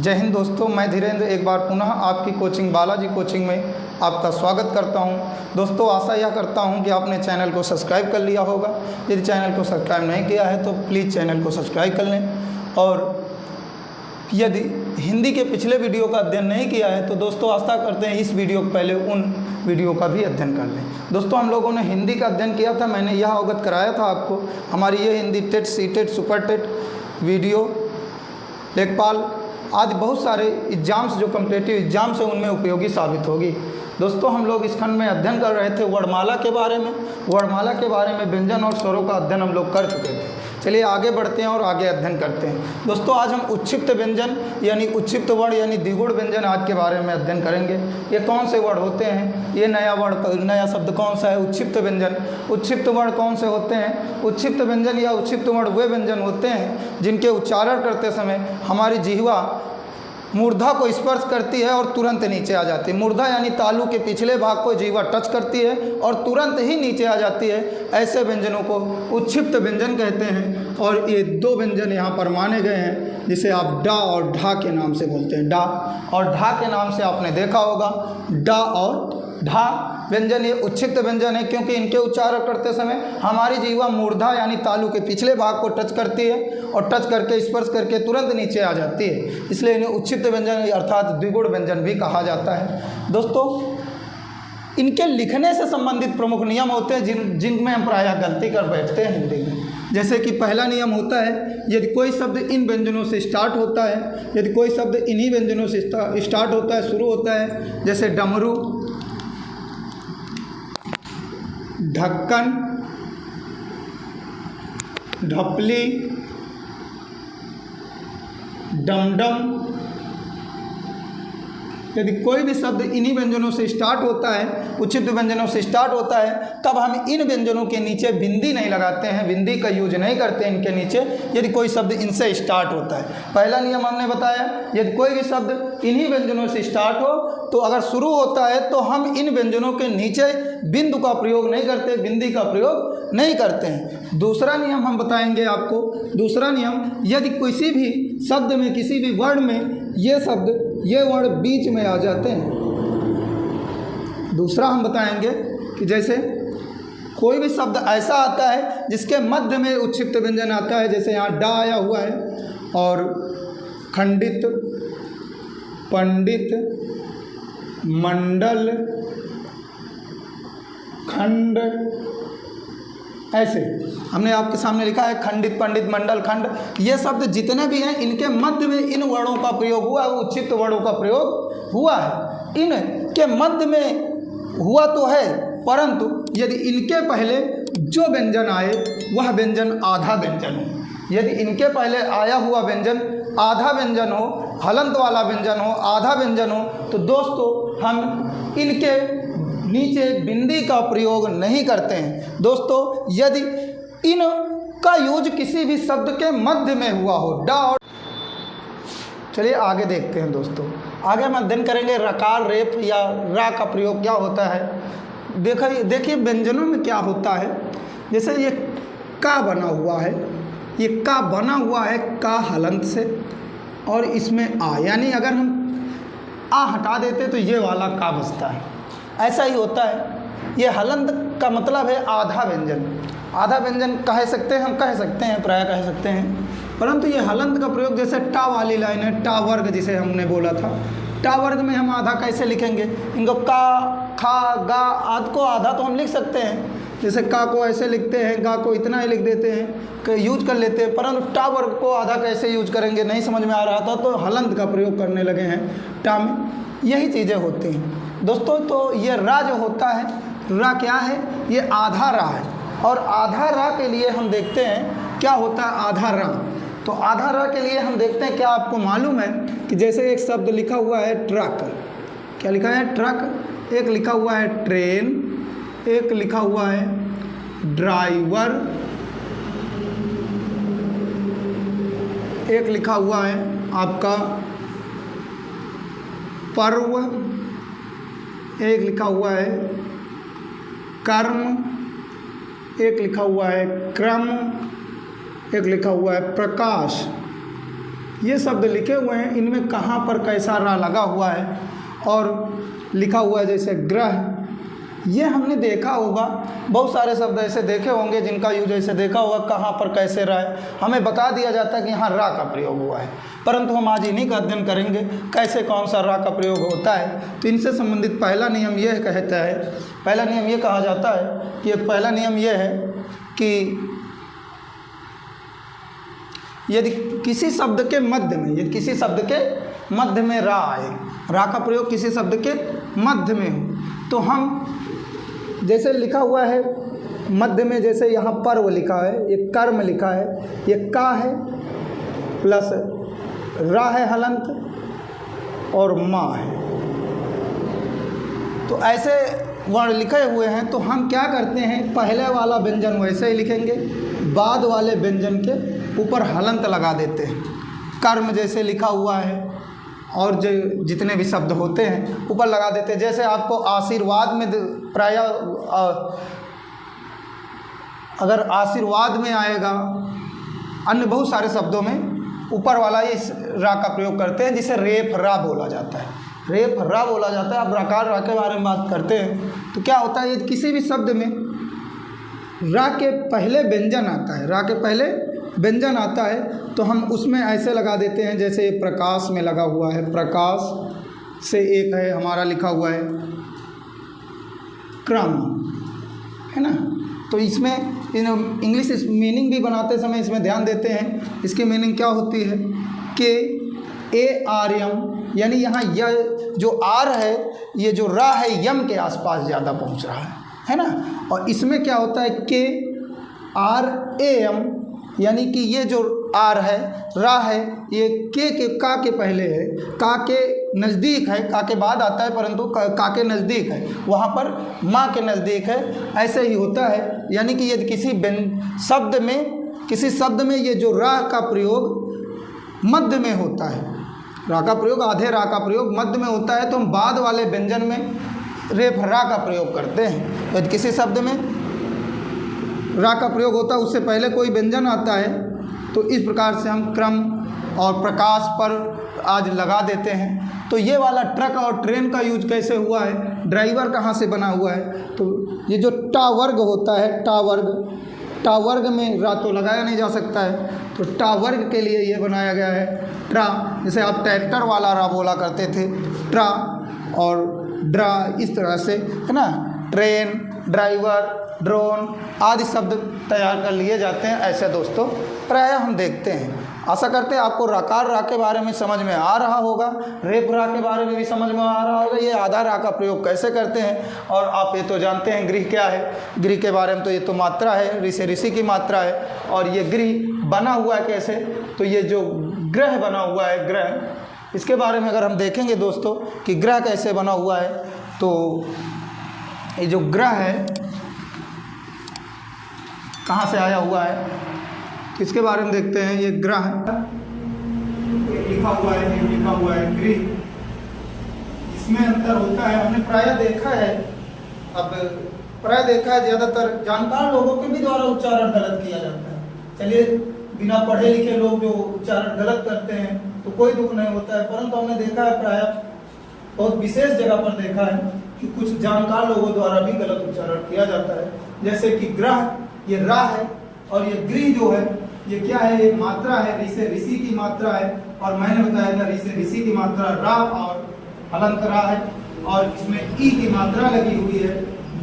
जय हिंद दोस्तों, मैं धीरेन्द्र एक बार पुनः आपकी कोचिंग बालाजी कोचिंग में आपका स्वागत करता हूं। दोस्तों, आशा यह करता हूं कि आपने चैनल को सब्सक्राइब कर लिया होगा। यदि चैनल को सब्सक्राइब नहीं किया है तो प्लीज़ चैनल को सब्सक्राइब कर लें, और यदि हिंदी के पिछले वीडियो का अध्ययन नहीं किया है तो दोस्तों आशा करते हैं इस वीडियो के पहले उन वीडियो का भी अध्ययन कर लें। दोस्तों, हम लोगों ने हिंदी का अध्ययन किया था, मैंने यह अवगत कराया था आपको। हमारी ये Hindi TET, CTET, super TET, video, लेखपाल आदि बहुत सारे एग्जाम्स जो कॉम्पिटिटिव एग्जाम्स हैं उनमें उपयोगी साबित होगी। दोस्तों, हम लोग इस खंड में अध्ययन कर रहे थे वर्णमाला के बारे में। वर्णमाला के बारे में व्यंजन और स्वरों का अध्ययन हम लोग कर चुके थे। चलिए आगे बढ़ते हैं और आगे अध्ययन करते हैं। दोस्तों, आज हम उच्छिप्त व्यंजन यानी उच्छिप्त वर्ण यानी द्विगुण व्यंजन आज के बारे में अध्ययन करेंगे। ये कौन से वर्ण होते हैं, ये नया शब्द कौन सा है, उच्छिप्त व्यंजन। उच्छिप्त वर्ण कौन से होते हैं? उच्छिप्त व्यंजन या उच्छिप्त वर्ण वे व्यंजन होते हैं जिनके उच्चारण करते समय हमारी जिह्वा मूर्धा को स्पर्श करती है और तुरंत नीचे आ जाती है। मूर्धा यानी तालु के पिछले भाग को जीवा टच करती है और तुरंत ही नीचे आ जाती है। ऐसे व्यंजनों को उच्छिप्त व्यंजन कहते हैं। और ये दो व्यंजन यहाँ पर माने गए हैं जिसे आप डा और ढा के नाम से बोलते हैं। डा और ढा के नाम से आपने देखा होगा। डा और ढा व्यंजन ये उच्छिप्त व्यंजन है क्योंकि इनके उच्चारण करते समय हमारी जीवा मूर्धा यानी तालु के पिछले भाग को टच करती है और टच करके स्पर्श करके तुरंत नीचे आ जाती है, इसलिए इन्हें उच्छिप्त व्यंजन अर्थात द्विगुण व्यंजन भी कहा जाता है। दोस्तों, इनके लिखने से संबंधित प्रमुख नियम होते हैं जिनमें हम प्रायः गलती कर बैठते हैं हिंदी में। जैसे कि पहला नियम होता है, यदि कोई शब्द इन व्यंजनों से स्टार्ट होता है, यदि कोई शब्द इन्हीं व्यंजनों से स्टार्ट होता है, शुरू होता है, जैसे डमरू, ढक्कन, ढपली, डमडम, यदि कोई भी शब्द इन्हीं व्यंजनों से स्टार्ट होता है, उच्छिप्त व्यंजनों से स्टार्ट होता है, तब हम इन व्यंजनों के नीचे बिंदी नहीं लगाते हैं, बिंदी का यूज नहीं करते हैं इनके नीचे, यदि कोई शब्द इनसे स्टार्ट होता है। पहला नियम हमने बताया, यदि कोई भी शब्द इन्हीं व्यंजनों से स्टार्ट हो तो अगर शुरू होता है तो हम इन व्यंजनों के नीचे बिंदु का प्रयोग नहीं करते, बिंदी का प्रयोग नहीं करते हैं। दूसरा नियम हम बताएंगे आपको। दूसरा नियम, यदि किसी भी शब्द में, किसी भी वर्ण में ये वर्ण बीच में आ जाते हैं। दूसरा हम बताएंगे कि जैसे कोई भी शब्द ऐसा आता है जिसके मध्य में उच्छिप्त व्यंजन आता है, जैसे यहाँ डा आया हुआ है, और खंडित, पंडित, मंडल, खंड, ऐसे हमने आपके सामने लिखा है खंडित, पंडित, मंडल, खंड। ये शब्द जितने भी हैं इनके मध्य में इन वर्णों का प्रयोग हुआ है, उच्छिप्त वर्णों का प्रयोग हुआ है। इनके मध्य में हुआ तो है, परंतु यदि इनके पहले जो व्यंजन आए वह व्यंजन आधा व्यंजन हो। यदि इनके पहले आया हुआ व्यंजन आधा व्यंजन हो, हलंत वाला व्यंजन हो, आधा व्यंजन हो, तो दोस्तों हम इनके नीचे बिंदी का प्रयोग नहीं करते हैं। दोस्तों, यदि इन का यूज किसी भी शब्द के मध्य में हुआ हो, डा और, चलिए आगे देखते हैं दोस्तों। आगे हम अध्ययन करेंगे रकार, रेफ या रा का प्रयोग क्या होता है। देखिए व्यंजनों में क्या होता है। जैसे ये का बना हुआ है, ये का बना हुआ है का हलंत से, और इसमें आ, यानी अगर हम आ हटा देते तो ये वाला का बचता है। ऐसा ही होता है। ये हलंत का मतलब है आधा व्यंजन। आधा व्यंजन कह सकते हैं, हम कह सकते हैं, प्राय कह सकते हैं, परंतु ये हलंत का प्रयोग जैसे टा वाली लाइन है, टा वर्ग जिसे हमने बोला था, टा वर्ग में हम आधा कैसे लिखेंगे? इनको का, खा, गा आदि को आधा तो हम लिख सकते हैं, जैसे का को ऐसे लिखते हैं, गा को इतना ही लिख देते हैं, यूज कर लेते हैं, परंतु टा वर्ग को आधा कैसे यूज करेंगे नहीं समझ में आ रहा था, तो हलंत का प्रयोग करने लगे हैं टा में। यही चीज़ें होती हैं दोस्तों। तो ये रा जो होता है, रा क्या है? ये आधा रा है, और आधा रा के लिए हम देखते हैं क्या होता है आधा रा। तो आधा रा के लिए हम देखते हैं, क्या आपको मालूम है कि जैसे एक शब्द लिखा हुआ है ट्रक, क्या लिखा है? ट्रक। एक लिखा हुआ है ट्रेन, एक लिखा हुआ है ड्राइवर, एक लिखा हुआ है आपका पर्व, एक लिखा हुआ है कर्म, एक लिखा हुआ है क्रम, एक लिखा हुआ है प्रकाश, ये शब्द लिखे हुए हैं, इनमें कहाँ पर कैसा रा लगा हुआ है और लिखा हुआ है जैसे ग्रह, ये हमने देखा होगा। बहुत सारे शब्द ऐसे देखे होंगे जिनका यूज ऐसे देखा होगा, कहाँ पर कैसे रा है, हमें बता दिया जाता है कि यहाँ रा का प्रयोग हुआ है, परंतु हम आज इन्हीं का अध्ययन करेंगे कैसे कौन सा रा का प्रयोग होता है। तो इनसे संबंधित पहला नियम यह कहता है, पहला नियम ये कहा जाता है कि एक पहला नियम यह है कि यदि किसी शब्द के मध्य में, यदि किसी शब्द के मध्य में रा आए, रा का प्रयोग किसी शब्द के मध्य में हो, तो हम जैसे लिखा हुआ है मध्य में, जैसे यहाँ पर्व लिखा है, ये कर्म लिखा है, ये का है प्लस रा है हलंत और माँ है, तो ऐसे वर्ण लिखे हुए हैं। तो हम क्या करते हैं, पहले वाला व्यंजन वैसे ही लिखेंगे, बाद वाले व्यंजन के ऊपर हलंत लगा देते हैं। कर्म जैसे लिखा हुआ है और जो जितने भी शब्द होते हैं ऊपर लगा देते हैं। जैसे आपको आशीर्वाद में प्रायः अगर आशीर्वाद में आएगा, अन्य बहुत सारे शब्दों में ऊपर वाला इस रा का प्रयोग करते हैं, जिसे रेफ रा बोला जाता है, रेफ रा बोला जाता है। अब राकार रा के बारे में बात करते हैं तो क्या होता है, यदि किसी भी शब्द में रा के पहले व्यंजन आता है, रा के पहले व्यंजन आता है, तो हम उसमें ऐसे लगा देते हैं, जैसे ये प्रकाश में लगा हुआ है, प्रकाश से एक है हमारा लिखा हुआ है क्रम, है ना। तो इसमें इंग्लिश मीनिंग भी बनाते समय इसमें ध्यान देते हैं। इसकी मीनिंग क्या होती है कि ए आर यम, यानी यहाँ यह जो आर है, ये जो रा है यम के आसपास ज़्यादा पहुँच रहा है ना। और इसमें क्या होता है के आर ए एम, यानी कि ये जो आर है, रा है, ये के का के पहले है, का के नज़दीक है, का के बाद आता है परंतु का के नज़दीक है, वहाँ पर माँ के नज़दीक है। ऐसे ही होता है, यानी कि यदि किसी शब्द में ये जो रा का प्रयोग मध्य में होता है, रा का प्रयोग, आधे रा का प्रयोग मध्य में होता है, तो हम बाद वाले व्यंजन में रेफ रा का प्रयोग करते हैं। यदि किसी शब्द में रा का प्रयोग होता है, उससे पहले कोई व्यंजन आता है, तो इस प्रकार से हम क्रम और प्रकाश पर आज लगा देते हैं। तो ये वाला ट्रक और ट्रेन का यूज कैसे हुआ है, ड्राइवर कहाँ से बना हुआ है, तो ये जो टा वर्ग होता है, टा वर्ग में रा तो लगाया नहीं जा सकता है, तो टा वर्ग के लिए ये बनाया गया है ट्रा। जैसे आप ट्रैक्टर वाला रा बोला करते थे, ट्रा और ड्रा, इस तरह से, है ना। ट्रेन, ड्राइवर, ड्रोन आदि शब्द तैयार कर लिए जाते हैं। ऐसे दोस्तों प्रायः हम देखते हैं। आशा करते हैं आपको राकार रा के बारे में समझ में आ रहा होगा, रेफ रा के बारे में भी समझ में आ रहा होगा, ये आधा रा का प्रयोग कैसे करते हैं। और आप ये तो जानते हैं गृह क्या है, गृह के बारे में तो ये तो मात्रा है, ऋषि ऋषि की मात्रा है। और ये गृह बना हुआ है कैसे, तो ये जो ग्रह बना हुआ है, ग्रह, इसके बारे में अगर हम देखेंगे दोस्तों कि ग्रह कैसे बना हुआ है, तो ये जो ग्रह है कहाँ से आया हुआ है, इसके बारे में देखते हैं। ये ग्रह लिखा हुआ है, ये लिखा हुआ है गृह, इसमें अंतर होता है, हमने प्रायः देखा है। अब प्रायः देखा है ज़्यादातर जानकार लोगों के भी द्वारा उच्चारण गलत किया जाता है। चलिए, बिना पढ़े लिखे लोग जो उच्चारण गलत करते हैं तो कोई दुख नहीं होता है, परंतु हमने देखा है प्रायः बहुत विशेष जगह पर देखा है कि कुछ जानकार लोगों द्वारा भी गलत उच्चारण किया जाता है। जैसे कि ग्रह, ये रा है, और ये गृह जो है ये क्या है, एक मात्रा है, ऋषि ऋषि की मात्रा है। और मैंने बताया था ऋषि ऋषि की मात्रा रा और हलंत रा है, और इसमें ई की मात्रा लगी हुई है,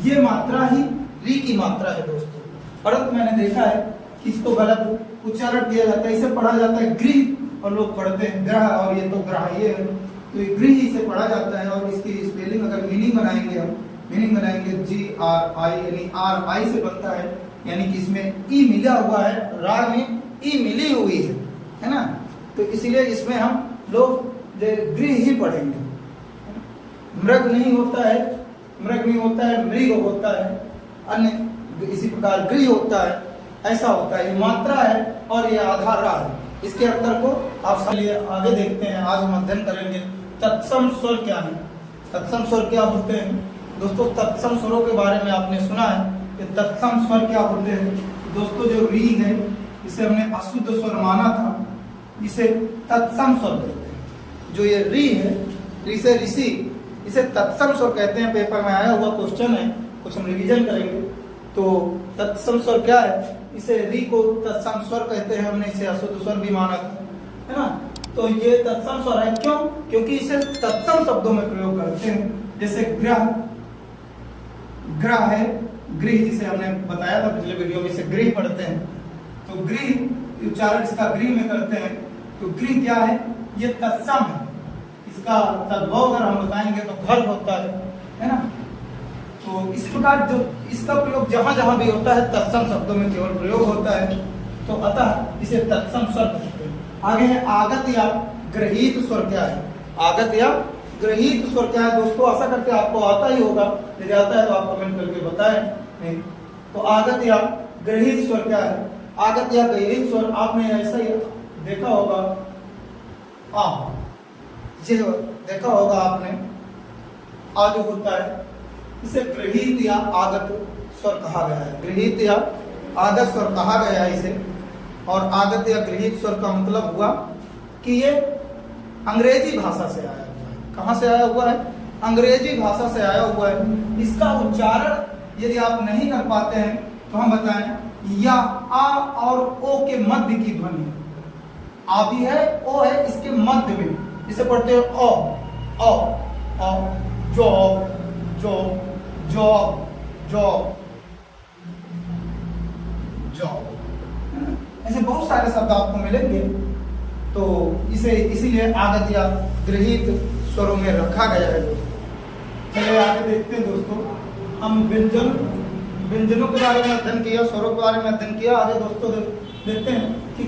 ये मात्रा ही री की मात्रा है दोस्तों। परंतु मैंने देखा है कि इसको गलत उच्चारण किया जाता है, इसे पढ़ा जाता है गृह और लोग पढ़ते हैं ग्रह, और ये तो ग्राह्य है, तो ये गृह ही से पढ़ा जाता है। और इसकी स्पेलिंग अगर मीनिंग बनाएंगे हम, मीनिंग बनाएंगे GRI, यानी RI से बनता है, यानी कि इसमें ई मिला हुआ है, रा में ई मिली हुई है ना। तो इसीलिए इसमें हम लोग गृह ही पढ़ेंगे। मृग नहीं होता है, मृग नहीं होता है, मृग होता है, अन्य इसी प्रकार गृह होता है, ऐसा होता है। ये मात्रा है और ये आधा रा है। इसके अंतर को आप चलिए आगे देखते हैं। आज हम अध्ययन करेंगे तत्सम स्वर क्या है, तत्सम स्वर क्या होते हैं दोस्तों। तत्सम स्वरों के बारे में आपने सुना है कि तत्सम स्वर क्या होते हैं दोस्तों। जो री है इसे हमने अशुद्ध स्वर माना था, इसे तत्सम स्वर कहते हैं। जो ये री है, री से ऋषि, इसे तत्सम स्वर कहते हैं। पेपर में आया हुआ क्वेश्चन है, कुछ हम रिवीजन करेंगे। तो तत्सम स्वर क्या है? इसे री को तत्सम स्वर कहते हैं, हमने इसे अशुद्ध स्वर भी माना था, है ना। तो ये तत्सम स्वर है, क्यों? क्योंकि इसे तत्सम शब्दों में प्रयोग करते हैं। जैसे ग्रह, ग्रह है, गृह जिसे हमने बताया था पिछले वीडियो में, इसे गृह पढ़ते हैं। तो गृह उच्चारण इसका गृह में करते हैं। तो गृह क्या है? ये तत्सम है। इसका तद्भव अगर हम बताएंगे तो घर होता है ना। तो इस प्रकार जो इसका प्रयोग जहां जहां भी होता है तत्सम शब्दों में केवल प्रयोग होता है। तो अतः इसे तत्सम स्वर कहते हैं। आगे है आगत या गृहीत स्वर। क्या है आगत या गृहीत स्वर? क्या है दोस्तों? आशा करते आपको आता ही होगा, यदि आता है तो आप कमेंट करके बताएं। नहीं तो आगत या गृहीत स्वर क्या है? आगत या गृहीत स्वर आपने ऐसा ही देखा होगा, ये देखा होगा आपने, आ जो होता है इसे गृहीत या आगत स्वर कहा गया है। गृहीत या आगत स्वर कहा गया है इसे। और आगत या गृहीत स्वर का मतलब हुआ कि ये अंग्रेजी भाषा से आया हुआ है। कहाँ से आया हुआ है? अंग्रेजी भाषा से आया हुआ है। इसका उच्चारण यदि आप नहीं कर पाते हैं तो हम बताएं, या आ और ओ के मध्य की ध्वनि, आ भी है, ओ है, इसके मध्य में इसे पढ़ते हैं ओ, ओ, ओ, जो, जो, जो, जो, जो। ऐसे बहुत सारे शब्द आपको मिलेंगे। तो इसे इसीलिए आगत या गृहीत स्वरों में रखा गया है दोस्तों। चलिए आगे देखते हैं दोस्तों। हम व्यंजनों के बारे में अध्ययन किया, स्वरों के बारे में अध्ययन किया। आगे दोस्तों देखते हैं कि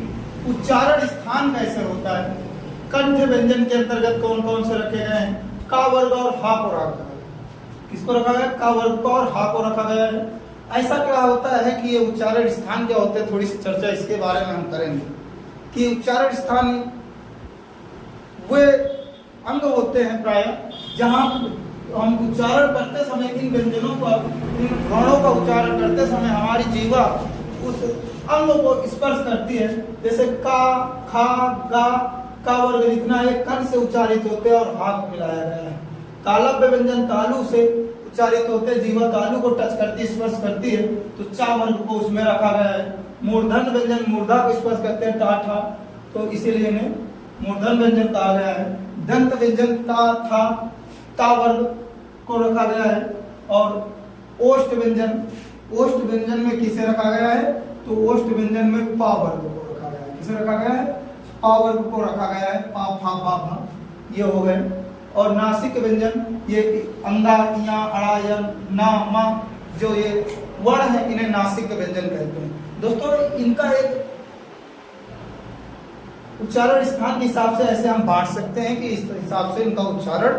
उच्चारण स्थान कैसे होता है। कंठ व्यंजन के अंतर्गत कौन कौन से रखे गए हैं? का वर्ग और हा को रखा गया है। किसको रखा गया? का वर्ग को और हा को रखा गया है। ऐसा क्या होता है कि ये उच्चारण स्थान क्या होते हैं, थोड़ी सी चर्चा इसके बारे में हम करेंगे। कि उच्चारण स्थान वे अंग होते हैं प्राय जहां हम उच्चारण करते समय इन व्यंजनों का, इन वर्णों का उच्चारण करते समय हमारी जीवा उस अंग को स्पर्श करती है। जैसे का, खा, गा, का वर्ग जितना है कर्ण से उच्चारित होते हैं और हाथ मिलाया गया है। तालव्य व्यंजन तालु से उच्चारित होते हैं, जीवा तालु को टच करती है, स्पर्श करती है, तो चा वर्ग को उसमें रखा गया है। मूर्धन व्यंजन मूर्धा को स्पर्श करते हैं, टा, ठा, तो इसीलिए इन्हें मूर्धन व्यंजन कहा गया है। दंत व्यंजन ता, था, ता वर्ग को रखा गया है। और ओष्ठ व्यंजन में किसे रखा गया है? तो ओष्ठ व्यंजन में पा वर्ग को रखा गया है। किसे रखा गया है? पा वर्ग को रखा गया है। पा, फा, भा, भा, ये हो गए। और नासिक व्यंजन, ये अंगा, इया, अड़ा, यन, ना, मा, जो ये वर्ण है इन्हें नासिक व्यंजन कहते हैं। दोस्तों इनका एक उच्चारण स्थान के हिसाब से ऐसे हम बांट सकते हैं कि इस हिसाब से इनका उच्चारण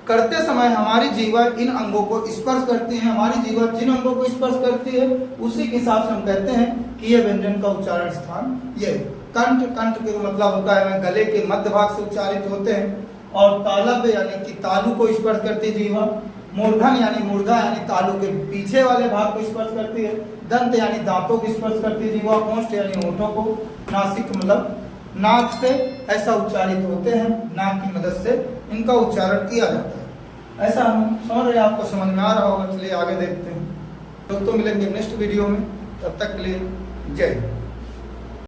करते समय हमारी जीवा इन अंगों को स्पर्श करती है। हमारी जीवा जिन अंगों को स्पर्श करती है उसी के हिसाब से हम कहते हैं कि ये व्यंजन का उच्चारण स्थान ये है। कंठ, कंठ के मतलब होता है गले के मध्य भाग से उच्चारित होते हैं। और तालव्य यानी कि तालु को स्पर्श करती जीवा। मूर्धन यानी मूर्धा यानी तालु के पीछे वाले भाग को स्पर्श करती है। दंत यानी दांतों को स्पर्श करती जीवा। ओष्ठ यानी होठों को। नासिक मतलब नाक से ऐसा उच्चारित होते हैं, नाक की मदद से इनका उच्चारण किया जाता है। ऐसा हम समझ रहे हैं, आपको समझ में आ रहा होगा। चलिए आगे देखते हैं दोस्तों, मिलेंगे नेक्स्ट वीडियो में, तब तक के लिए जय।